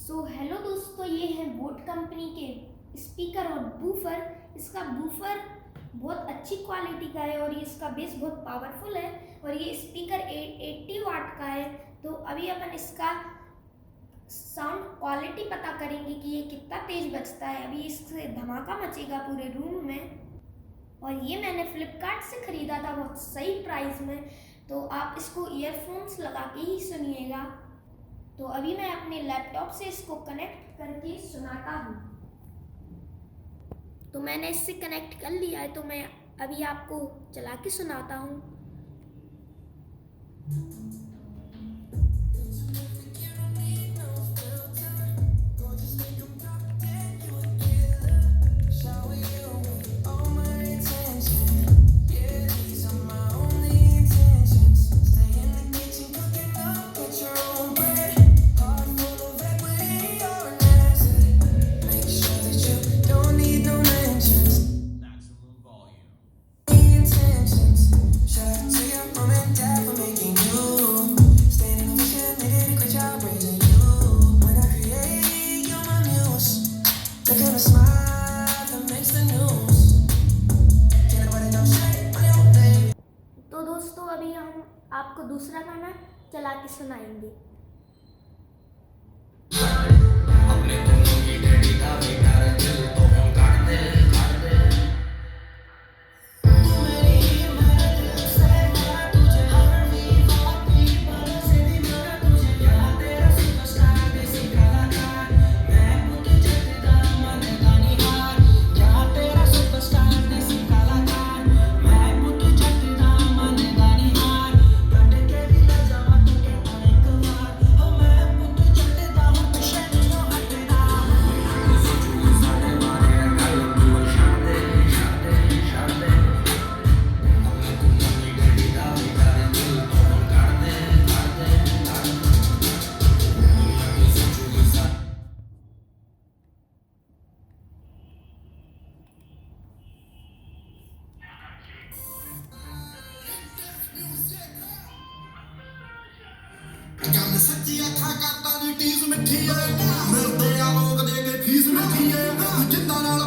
Hello दोस्तों, ये है बोट कंपनी के स्पीकर और बूफर। इसका बूफर बहुत अच्छी क्वालिटी का है और इसका बेस बहुत पावरफुल है और ये स्पीकर 80 वाट का है। तो अभी अपन इसका साउंड क्वालिटी पता करेंगे कि ये कितना तेज बजता है। अभी इससे धमाका मचेगा पूरे रूम में। और ये मैंने फ्लिपकार्ट से ख़रीदा था बहुत सही प्राइस में। तो आप इसको ईयरफोन्स लगा के ही सुनिएगा। तो अभी मैं अपने लैपटॉप से इसको कनेक्ट करके सुनाता हूँ। तो मैंने इससे कनेक्ट कर लिया है, तो मैं अभी आपको चला के सुनाता हूँ। तो दोस्तों, अभी हम आपको दूसरा गाना चला के सुनाएंगे। सच्ची अखा करता नी टीज मिठी है मिलते आ लोग दे के फीस मिठी है जिंदा नाल